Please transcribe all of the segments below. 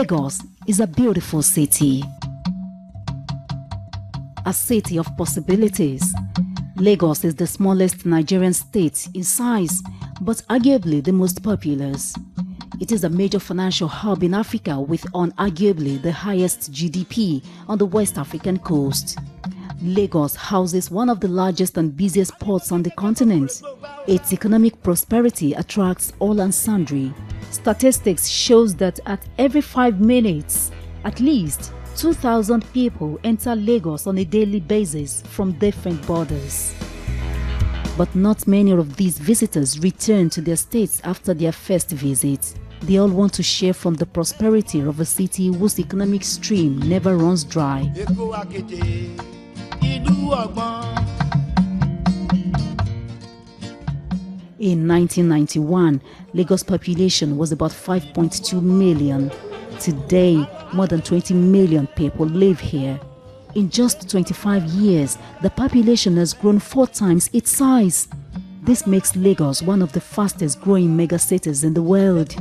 Lagos is a beautiful city. A city of possibilities. Lagos is the smallest Nigerian state in size, but arguably the most populous. It is a major financial hub in Africa with unarguably the highest GDP on the West African coast. Lagos houses one of the largest and busiest ports on the continent. Its economic prosperity attracts all and sundry. Statistics shows that at every 5 minutes, at least 2,000 people enter Lagos on a daily basis from different borders. But not many of these visitors return to their states after their first visit. They all want to share from the prosperity of a city whose economic stream never runs dry. In 1991, Lagos' population was about 5.2 million. Today, more than 20 million people live here. In just 25 years, the population has grown 4 times its size. This makes Lagos one of the fastest growing megacities in the world.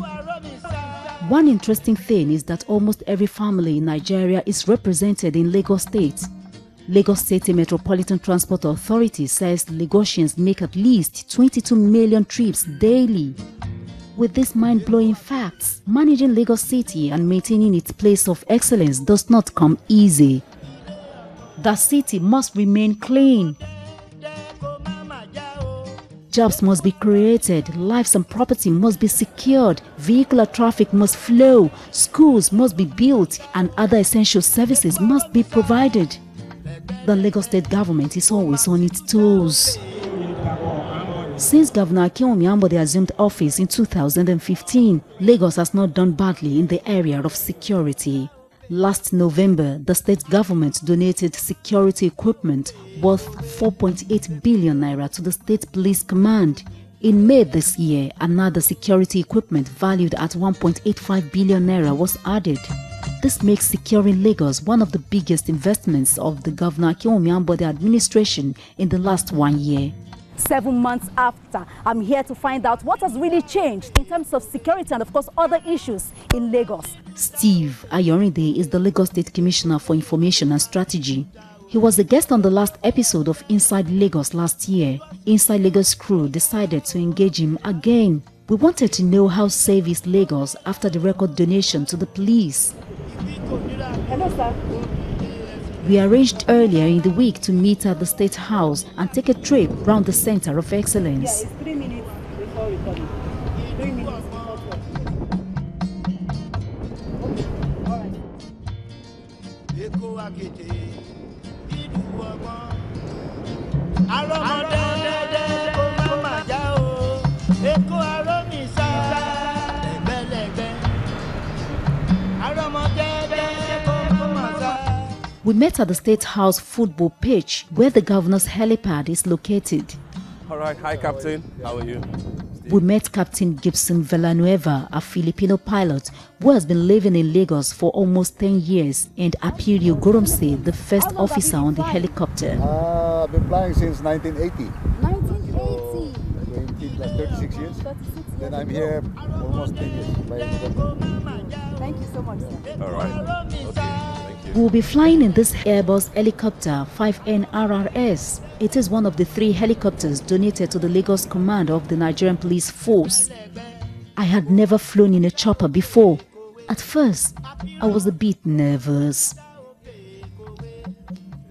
One interesting thing is that almost every family in Nigeria is represented in Lagos State. Lagos State Metropolitan Transport Authority says Lagosians make at least 22 million trips daily. With these mind-blowing facts, managing Lagos City and maintaining its place of excellence does not come easy. The city must remain clean. Jobs must be created, lives and property must be secured, vehicular traffic must flow, schools must be built, and other essential services must be provided. The Lagos State government is always on its toes. Since Governor Ayorinde assumed office in 2015, Lagos has not done badly in the area of security. Last November, the state government donated security equipment worth 4.8 billion naira to the State Police Command. In May this year, another security equipment valued at 1.85 billion naira was added. This makes securing Lagos one of the biggest investments of the Governor Ayorinde administration in the last 1 year. 7 months after, I'm here to find out what has really changed in terms of security and of course other issues in Lagos. Steve Ayorinde is the Lagos State Commissioner for Information and Strategy. He was a guest on the last episode of Inside Lagos last year. Inside Lagos crew decided to engage him again. We wanted to know how safe is Lagos after the record donation to the police. Hello, sir. We arranged earlier in the week to meet at the State House and take a trip round the Center of Excellence. Yeah, it's 3 minutes before recording. 3 minutes before We met at the State House football pitch where the governor's helipad is located. All right, hi Captain, how are you? We met Captain Gibson Villanueva, a Filipino pilot who has been living in Lagos for almost 10 years, and Apirio Goromse, the first officer on the helicopter. I've been flying since 1980. 1980. 36 years. 36 years. Then I'm here almost 10 years. Thank you so much, sir. All right, okay, thank you. We'll be flying in this Airbus helicopter 5NRRS. It is one of the 3 helicopters donated to the Lagos Command of the Nigerian Police Force. I had never flown in a chopper before. At first, I was a bit nervous.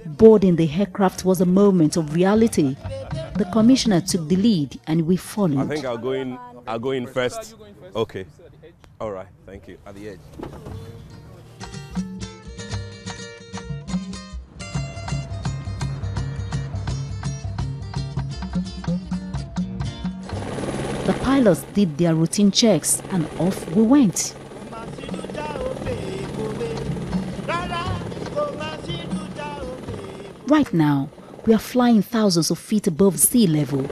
Boarding the aircraft was a moment of reality. The commissioner took the lead and we followed. I think I'll go in first. Okay. All right, thank you. At the edge. The pilots did their routine checks and off we went. Right now, we are flying thousands of feet above sea level.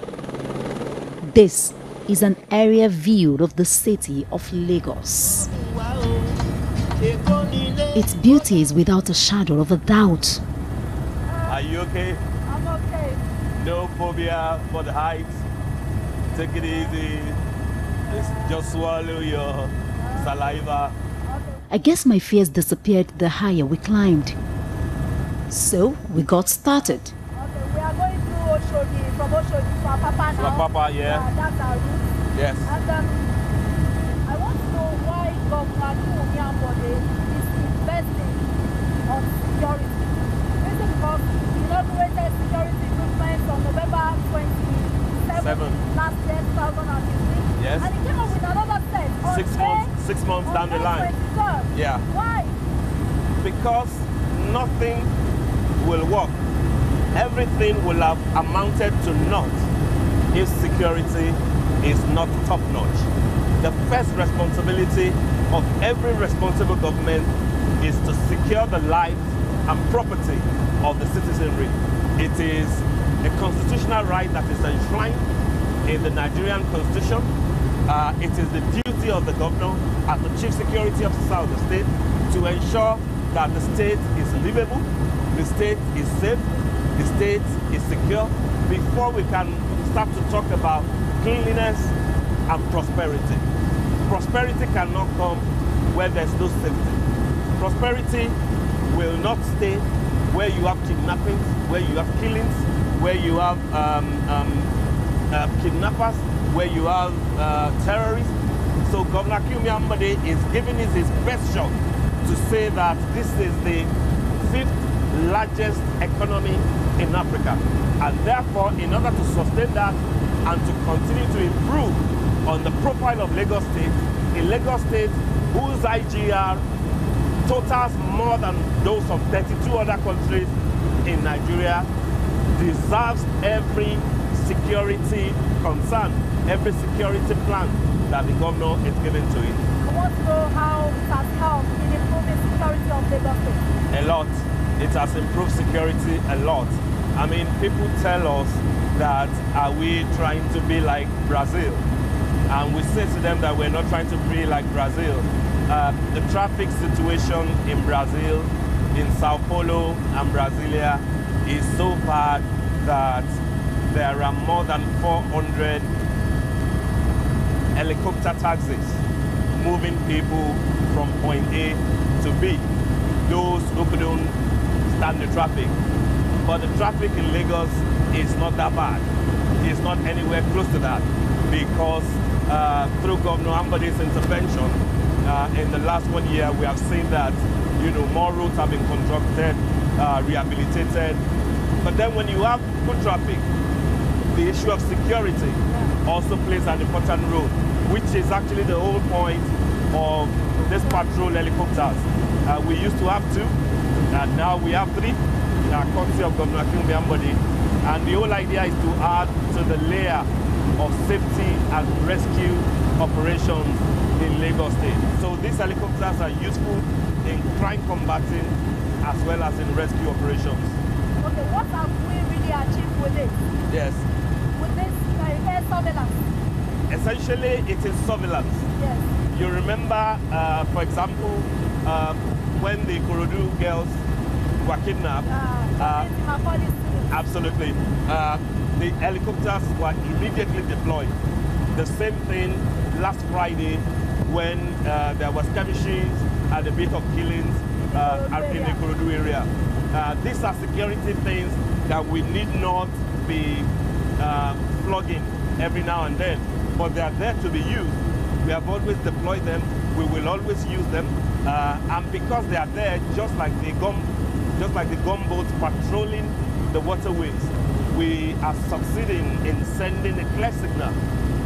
This is an aerial view of the city of Lagos. Its beauty is without a shadow of a doubt. Are you okay? I'm okay. No phobia for the heights. Take it easy. Just swallow your saliva. I guess my fears disappeared the higher we climbed. So we got started. Okay, we are going through Oshodi, from Oshodi to Apapa now. Apapa, yeah. That's our route. Yes. And I want to know why Governor Nyambode is investing on security. This is because he inaugurated security improvements on November 27th last year, 2015. Yes. And he came up with another set on 6 months down the line. 23rd. Yeah. Why? Because nothing will work. Everything will have amounted to naught if security is not top-notch. The first responsibility of every responsible government is to secure the lives and property of the citizenry. It is a constitutional right that is enshrined in the Nigerian Constitution. It is the duty of the governor as the chief security officer of the state to ensure that the state is livable, the state is safe, the state is secure, before we can start to talk about cleanliness and prosperity. Prosperity cannot come where there's no safety. Prosperity will not stay where you have kidnappings, where you have killings, where you have kidnappers, where you have terrorists. So Governor Nyambode is giving us his best shot to say that this is the 5th largest economy in Africa. And therefore, in order to sustain that and to continue to improve on the profile of Lagos State, a Lagos State whose IGR totals more than those of 32 other countries in Nigeria, deserves every security concern, every security plan that the governor is giving to it. I want to know how it has helped in improving security of Lagos State. A lot. It has improved security a lot. I mean, people tell us that are we trying to be like Brazil? And we say to them that we're not trying to be like Brazil. The traffic situation in Brazil, in Sao Paulo and Brasilia is so bad that there are more than 400 helicopter taxis moving people from point A to B. Those who couldn't stand the traffic. But the traffic in Lagos is not that bad. It's not anywhere close to that, because through Governor Nyambode's intervention in the last 1 year, we have seen that more roads have been constructed, rehabilitated. But then when you have good traffic, the issue of security also plays an important role, which is actually the whole point of this patrol helicopters. We used to have 2, and now we have 3, courtesy of Governor Nyambode. And the whole idea is to add to the layer of safety and rescue operations in Lagos State. So these helicopters are useful in crime combating as well as in rescue operations. Okay, what have we really achieved with it? Yes. With this air surveillance? Essentially, it is surveillance. Yes. You remember, for example, when the Ikorodu girls were kidnapped. Absolutely. The helicopters were immediately deployed. The same thing last Friday when there was skirmishes and a bit of killings in the Ikorodu area. These are security things that we need not be flogging every now and then, but they are there to be used. We have always deployed them. We will always use them, and because they are there, just like the gunboats patrolling the waterways, we are succeeding in sending a clear signal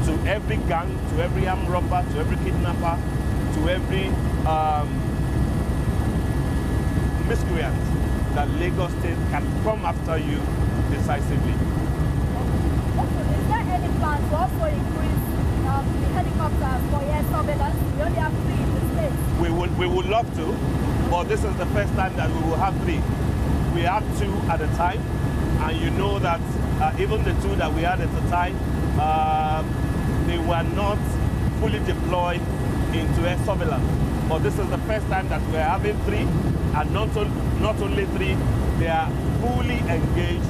to every gang, to every armed robber, to every kidnapper, to every miscreant that Lagos State can come after you decisively. Is there any plan to also increase the helicopters for air surveillance? We only have 3 in the state. We would love to, but this is the first time that we will have 3. We had 2 at a time, and you know that even the 2 that we had at the time, they were not fully deployed into air surveillance. But this is the first time that we're having 3, and not only 3, they are fully engaged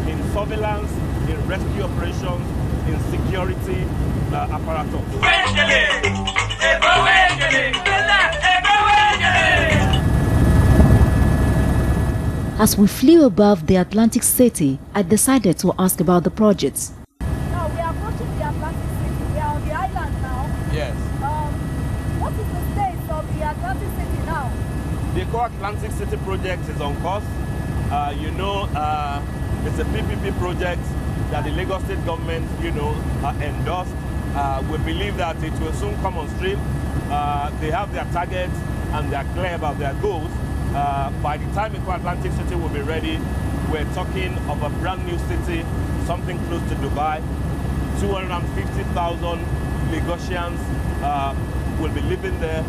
in surveillance, in rescue operations, in security apparatus. As we flew above the Atlantic City, I decided to ask about the projects. Now we are approaching the Atlantic City. We are on the island now. Yes. What is the state of the Atlantic City now? The Core Atlantic City project is on course. It's a PPP project that the Lagos State government, endorsed. We believe that it will soon come on stream. They have their targets and they are clear about their goals. By the time the Core Atlantic City will be ready, we're talking of a brand new city, something close to Dubai. 250,000 Lagosians will be living there.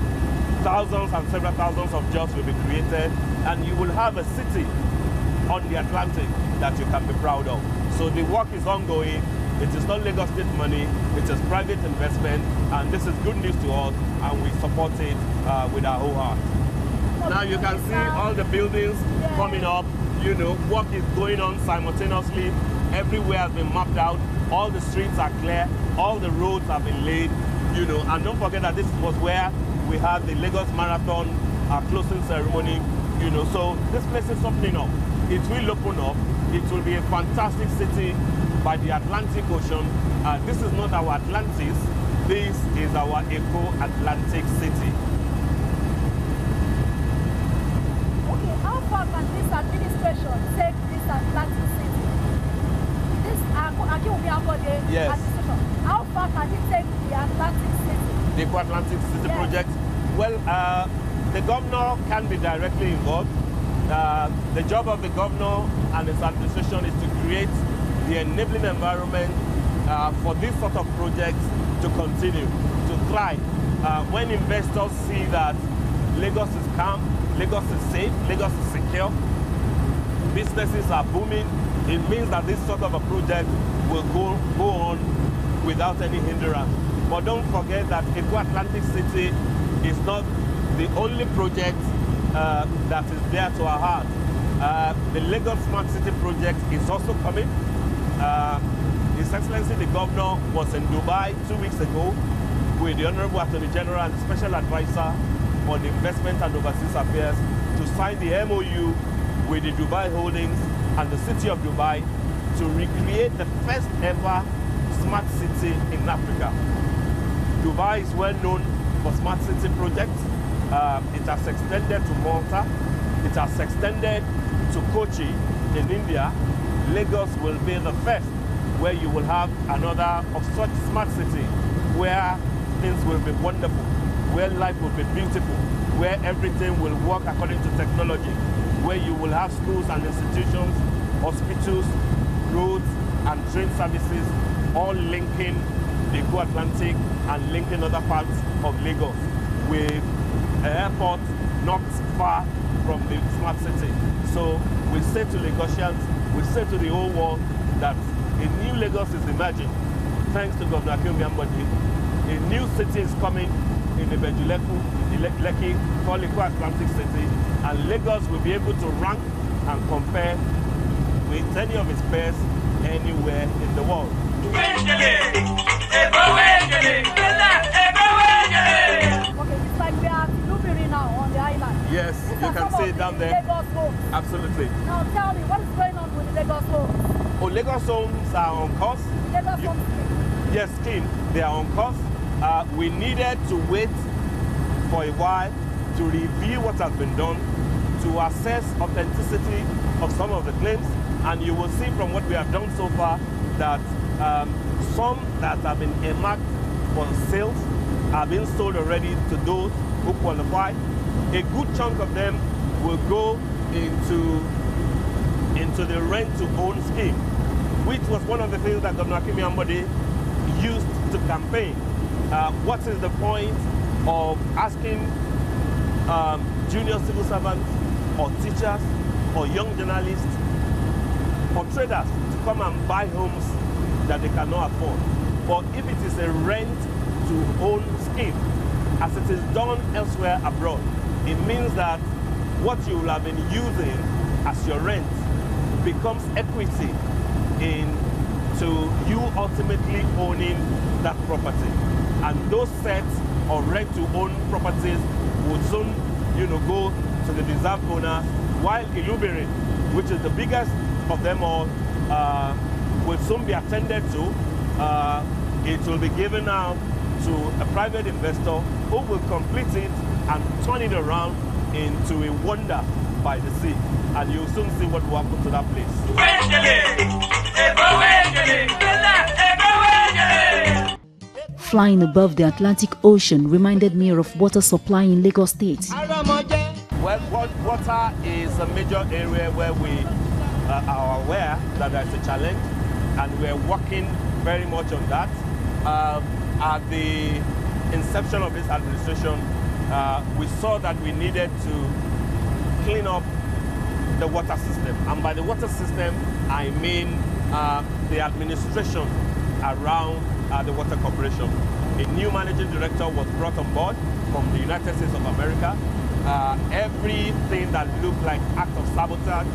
Thousands and several thousands of jobs will be created, and you will have a city on the Atlantic that you can be proud of. So the work is ongoing. It is not Lagos State money, it is private investment, and this is good news to us, and we support it with our whole heart. Now you can see all the buildings coming up, work is going on simultaneously. Everywhere has been mapped out, all the streets are clear, all the roads have been laid, and don't forget that this was where we had the Lagos Marathon, our closing ceremony, so this place is opening up. It will open up. It will be a fantastic city by the Atlantic Ocean. This is not our Atlantis, this is our Eco-Atlantic City. Okay, how far can this administration take this Atlantic City? This Yes. administration, how far can it take the Atlantic City? The Eco-Atlantic City project? Well, the governor can be directly involved. The job of the governor and his administration is to create the enabling environment for this sort of projects to continue, to thrive. When investors see that Lagos is calm, Lagos is safe, Lagos is secure, businesses are booming, it means that this sort of a project will go on without any hindrance. But don't forget that Eco-Atlantic City is not the only project that is dear to our heart. The Lagos Smart City project is also coming. His Excellency the Governor was in Dubai 2 weeks ago with the Honorable Attorney General and Special Advisor on Investment and Overseas Affairs to sign the MOU with the Dubai Holdings and the City of Dubai to recreate the first ever smart city in Africa. Dubai is well known for smart city projects. It has extended to Malta. It has extended to Kochi in India. Lagos will be the first where you will have another of such smart city where things will be wonderful, where life will be beautiful, where everything will work according to technology, where you will have schools and institutions, hospitals, roads and train services all linking the Eco-Atlantic and linking other parts of Lagos with an airport not far from the smart city. So we say to Lagosians, we say to the whole world that a new Lagos is emerging thanks to Governor Akinwumi. A new city is coming in Lekki called Eco-Atlantic City, and Lagos will be able to rank and compare with any of its peers anywhere in the world. Okay, it's like we are at Lubiri now on the island. Yes, These you are can some see of it down the there. Lagos homes. Absolutely. Now tell me, what is going on with the Lagos homes? Oh, Lagos homes are on course. Lagos homes. Yes, Kim, they are on course. We needed to wait for a while to review what has been done, to assess authenticity of some of the claims, and you will see from what we have done so far that some that have been earmarked for sales are being sold already to those who qualify. A good chunk of them will go into the rent-to-own scheme, which was one of the things that Governor Akinwumi used to campaign. What is the point of asking junior civil servants or teachers or young journalists or traders to come and buy homes that they cannot afford? But if it is a rent-to-own scheme, as it is done elsewhere abroad, it means that what you will have been using as your rent becomes equity into you ultimately owning that property. And those sets of rent-to-own properties would soon, go to the deserved owner, while Ilubiri which is the biggest of them all, will soon be attended to. It will be given out to a private investor who will complete it and turn it around into a wonder by the sea. And you'll soon see what will happen to that place. Flying above the Atlantic Ocean reminded me of water supply in Lagos State. Well, water is a major area where we are aware that there's a challenge, and we're working very much on that. At the inception of this administration, we saw that we needed to clean up the water system. And by the water system, I mean the administration around the Water Corporation. A new managing director was brought on board from the United States of America. Everything that looked like act of sabotage,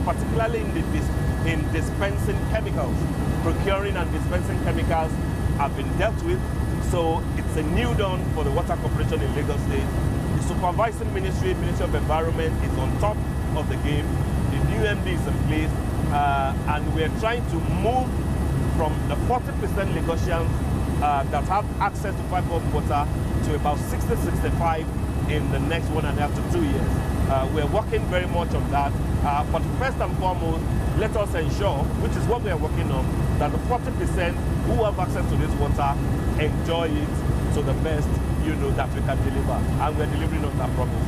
particularly in dispensing chemicals, procuring and dispensing chemicals, have been dealt with. So it's a new dawn for the Water Corporation in Lagos State. The supervising Ministry of Environment, is on top of the game. The new MD is in place, and we're trying to move from the 40% Lagosians that have access to pipeline water to about 60-65 in the next 1.5 to 2 years. We're working very much on that. But first and foremost, let us ensure, which is what we are working on, that the 40% who have access to this water enjoy it to the best, that we can deliver. And we're delivering on that promise.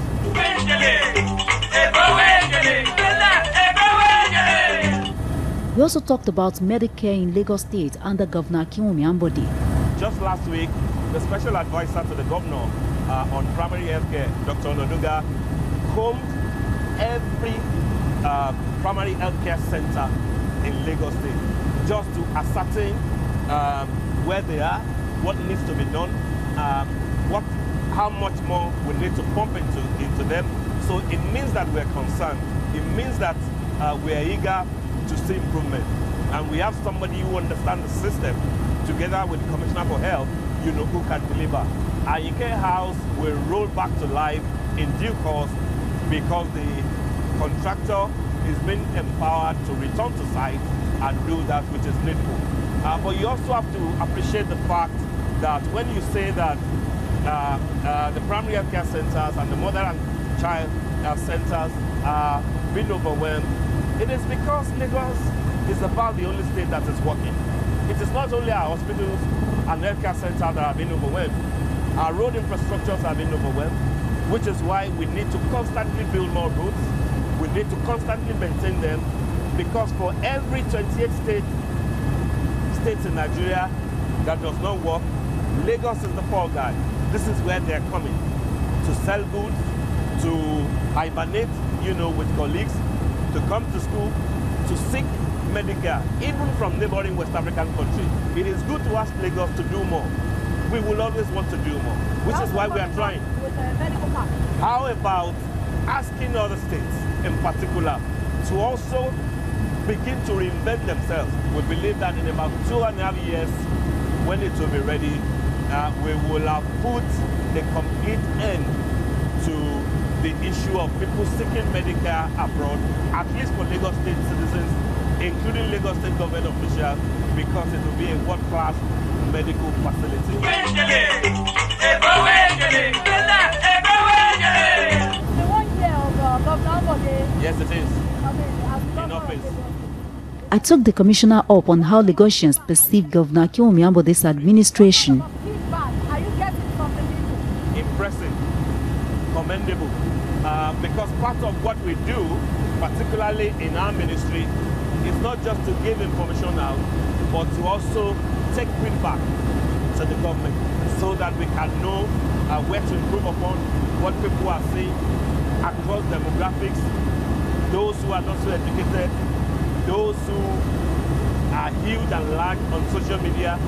We also talked about Medicare in Lagos State under Governor Akinwumi Ambode. Just last week, the special advisor to the governor on primary health care, Dr. Ononuga, combed every primary health care center in Lagos State just to ascertain where they are, what needs to be done, how much more we need to pump into them. So it means that we're concerned. It means that we're eager to see improvement. And we have somebody who understands the system, together with the Commissioner for Health, who can deliver. Ayorinde House will roll back to life in due course because the contractor is being empowered to return to site and do that which is needful. But you also have to appreciate the fact that when you say that the primary health care centers and the mother and child centers are being overwhelmed, it is because Lagos is about the only state that is working. It is not only our hospitals and healthcare centers that are being overwhelmed. Our road infrastructures are being overwhelmed, which is why we need to constantly build more roads. We need to constantly maintain them, because for every 28 states in Nigeria that does not work, Lagos is the fall guy. This is where they're coming to sell goods, to hibernate, with colleagues, to come to school, to seek Medicare, even from neighboring West African countries. It is good to ask Lagos to do more. We will always want to do more, which is why we are trying. How about asking other states in particular to also begin to reinvent themselves? We believe that in about 2.5 years, when it will be ready, we will have put the complete end to the issue of people seeking Medicare abroad, at least for Lagos State citizens, including Lagos State government officials, because it will be a world-class medical facility. The 1 year of Governor Ambode. Yes, it is. In office. I took the commissioner up on how Lagosians perceive Governor Akinwumi Ambode's administration. Feedback are you getting from the people? Impressive, commendable, because part of what we do, particularly in our ministry, is not just to give information out, but to also take feedback to the government so that we can know where to improve upon what people are saying across demographics, those who are not so educated, those who are huge and large on social media,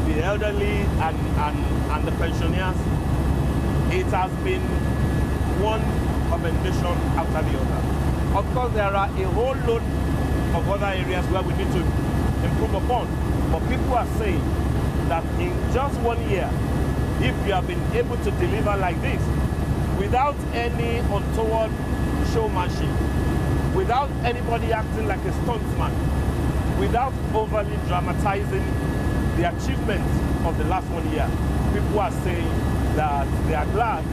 the elderly and the pensioners. It has been one commendation after the other. Of course, there are a whole load of other areas where we need to improve upon. But people are saying that in just 1 year, if you have been able to deliver like this, without any untoward showmanship, without anybody acting like a stuntsman, without overly dramatizing the achievements of the last 1 year. People are saying that they are glad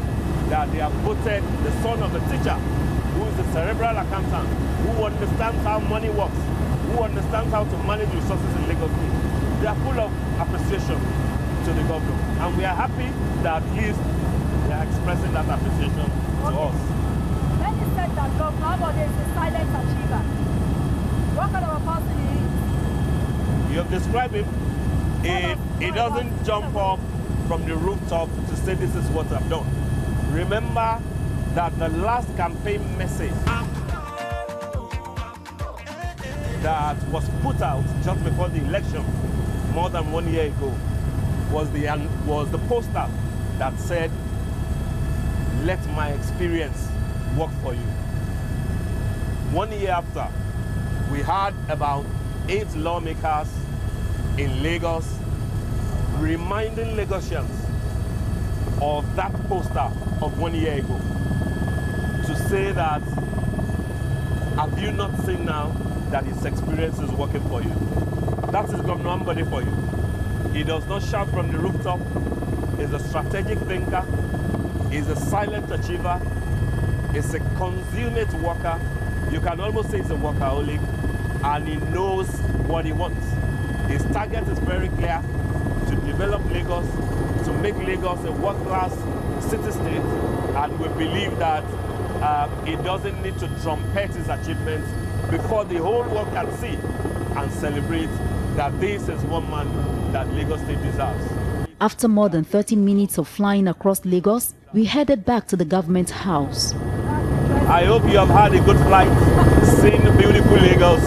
that they have voted the son of the teacher, who is a cerebral accountant, who understands how money works, who understands how to manage resources in Lagos State. They are full of appreciation to the governor, and we are happy that at least they are expressing that appreciation to us. When you said that Governor Abode is a silent achiever, what kind of a person he is? You have described him. He doesn't jump up from the rooftop to say this is what I've done. Remember that the last campaign message that was put out just before the election, more than 1 year ago, was the poster that said, "Let my experience work for you." 1 year after, we had about 8 lawmakers in Lagos reminding Lagosians of that poster of 1 year ago, to say that, have you not seen now that his experience is working for you? That is Governor Ambode for you. He does not shout from the rooftop. He's a strategic thinker. He's a silent achiever. He's a consummate worker. You can almost say he's a workaholic, and he knows what he wants. His target is very clear: to develop Lagos, to make Lagos a world-class city-state, and we believe that he doesn't need to trumpet his achievements before the whole world can see and celebrate that this is one man that Lagos State deserves. After more than 30 minutes of flying across Lagos, we headed back to the government house. I hope you have had a good flight, seen beautiful Lagos.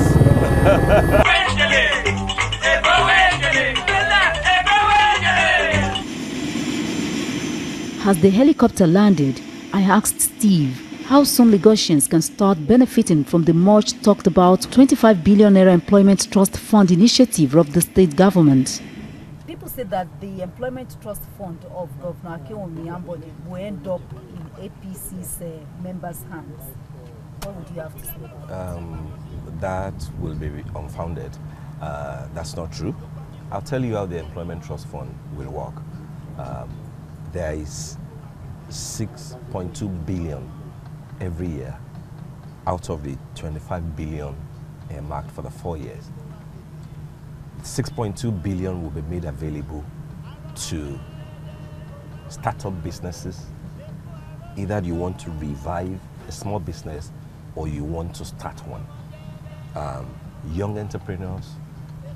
As the helicopter landed, I asked Steve how soon Lagosians can start benefiting from the much talked about 25 billion naira employment trust fund initiative of the state government. People say that the Employment Trust Fund of Governor Ayorinde July will end up in APC's members' hands. What would you have to say about that? That will be unfounded. That's not true. I'll tell you how the Employment Trust Fund will work. There is 6.2 billion every year out of the 25 billion earmarked for the 4 years. 6.2 billion will be made available to start-up businesses. Either you want to revive a small business or you want to start one. Young entrepreneurs,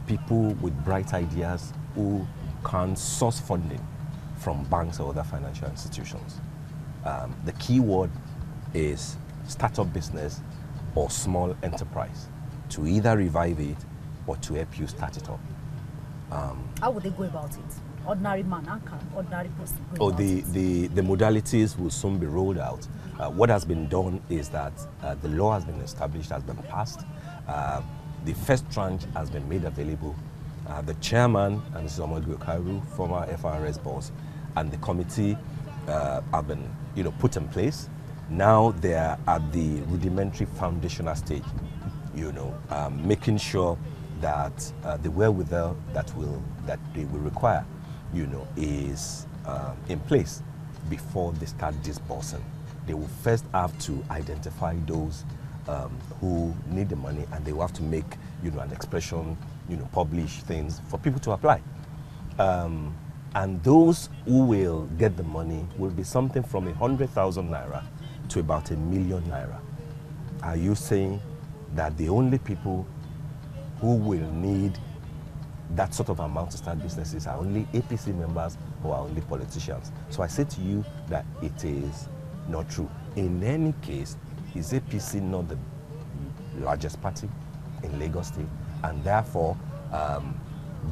people with bright ideas who can source funding from banks or other financial institutions. The key word is start-up business or small enterprise, to either revive it or to help you start it up. How would they go about it? Ordinary man, how can ordinary person go about it? The modalities will soon be rolled out. What has been done is that the law has been established, has been passed. The first tranche has been made available. The chairman, and Mrs. Omodwe Kairu, former FRS boss, and the committee have been put in place. Now they are at the rudimentary foundational stage, making sure that the wherewithal that they will require, is in place before they start disbursing. They will first have to identify those who need the money, and they will have to make, an expression, publish things for people to apply. And those who will get the money will be something from 100,000 naira to about 1 million naira. Are you saying that the only people who will need that sort of amount to start businesses are only APC members or are only politicians? So I say to you that it is not true. In any case, is APC not the largest party in Lagos State? And therefore,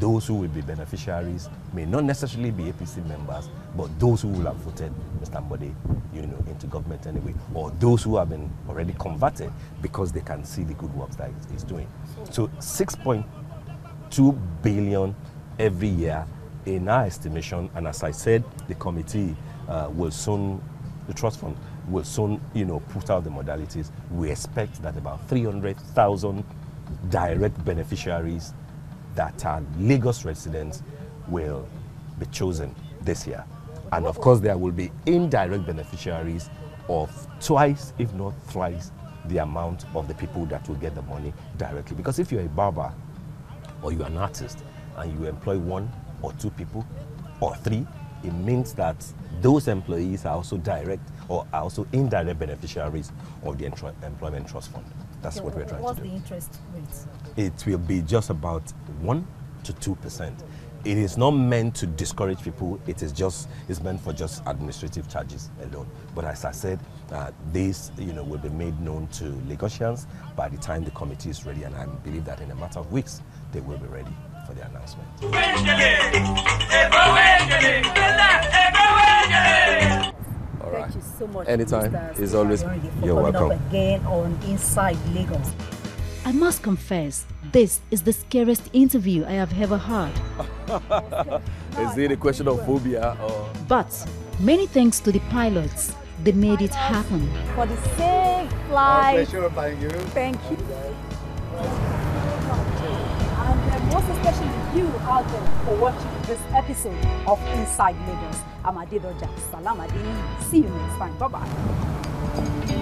those who will be beneficiaries may not necessarily be APC members, but those who will have voted Mr. Ambode, into government anyway, or those who have been already converted because they can see the good works that he's doing. So 6.2 billion every year in our estimation, and as I said, the committee will soon, the trust fund will soon, put out the modalities. We expect that about 300,000 direct beneficiaries that are Lagos residents will be chosen this year. And of course, there will be indirect beneficiaries of twice, if not thrice, the amount of the people that will get the money directly. Because if you're a barber or you're an artist and you employ 1 or 2 people or 3, it means that those employees are also direct or are also indirect beneficiaries of the employment trust fund. That's what we're trying to do. What's the interest rate? It will be just about 1 to 2%. It is not meant to discourage people. It's meant for just administrative charges alone. But as I said, this will be made known to Lagosians by the time the committee is ready, and I believe that in a matter of weeks they will be ready for the announcement. All right. Thank you so much. Anytime. Mr. It's always. Ayorinde, You're for coming welcome. up again on Inside Lagos. I must confess, this is the scariest interview I have ever had. Is it a question of phobia or? But many thanks to the pilots, they made it happen. For the safe Our flight. pleasure. Thank you. Thank you. And most especially you out there for watching this episode of Inside Lagos. I'm Adedoja. Salam Adeni. See you next time. Bye-bye.